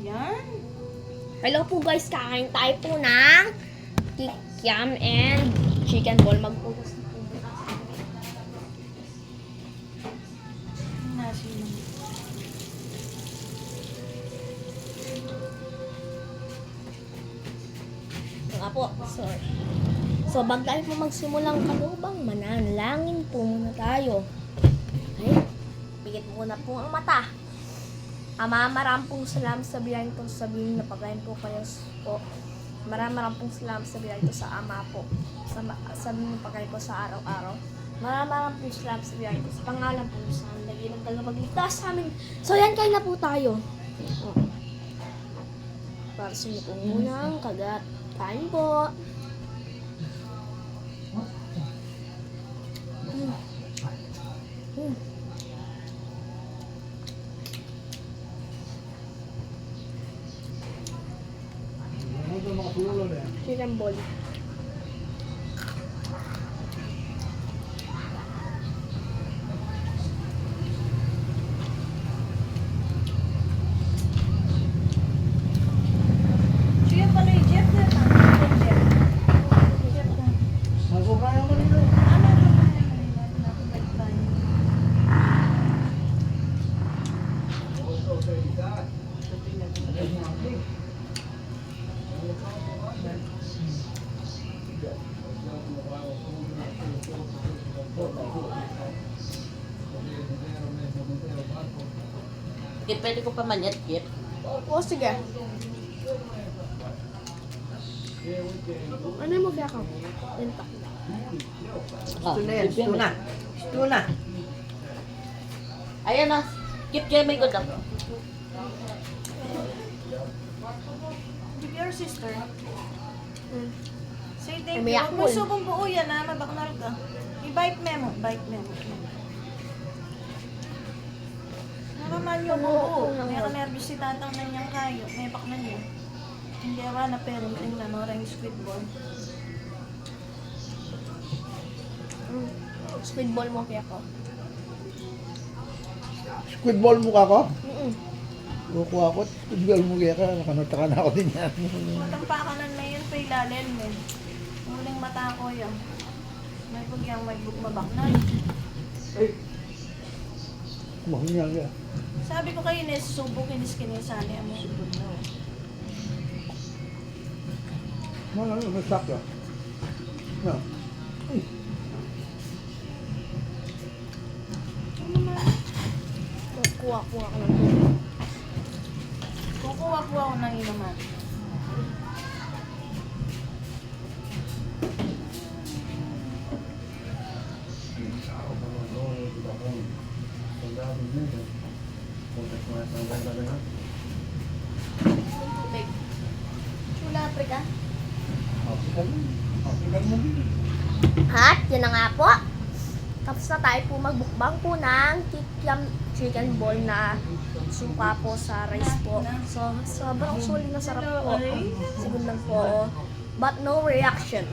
Yan. Hello po guys, kakain tayo po ng kikiam and chicken ball. Magpugas na po muna. Nasi. Ito nga po, sorry. So, bago tayo po magsimulang kalubang, mananalangin po muna tayo. Okay? Pigit muna po ang mata. Ama, maraming pong salamat sa biyayang ito. Sabihin na pagkain po kayo po. Maraming pong salamat sa biyayang ito sa Ama po. Sabihin na pagkain po sa araw-araw. Maraming pong salamat sa biyayang ito. Sa pangalan po sa lagi ng tagapagligtas sa amin. So, yan, kain na po tayo. Para sa inyo po muna ang kagat. Kain po. Chicken ball. Sige pala yung Jeff na. Jeff na. Magkukaya mo nito. Ano ito? Nakabalik tayo. Kip, pwede ko pa manyat, Kip. O, sige. Ano mo kaya ka? Tinta. Oh, Ito na yan. Ito na. Ito na. Ayan na. Kip, kaya may good ako. Give your sister. Say thank May you. Huwag mo yakul. subong buo yan ha. Mabaknal ka. I-bite memo. Bite memo. Nakaman yung buo. May nervous si tatang na niyang kayo. May bakman niya. Hindi awa na parenting na norang squid ball. Squid ball mo kaya ko. Squid ball mukha ko. Mm-mm. Ako. Squid ball mo kaya ka. Nakanota na ako din yan. Matampakanan na yun pa ilalim eh. Muling mata ko yan. May pugyang may bukmabaknal. Mahunyang yan. Sabi ko kayo Nes, subo kinis-kinisali ang mga subod na. Masak ka. Na. Kuha-kuha ko ng tubig. Kukuha-kuha ko ng inuman. Tubig. Chula, Africa. At yun na nga po. Tapos na tayo po magbukbang po ng kikiam chicken ball na suka po sa rice po. So, sobrang sulit na sarap po. Sigundang po. But no reaction.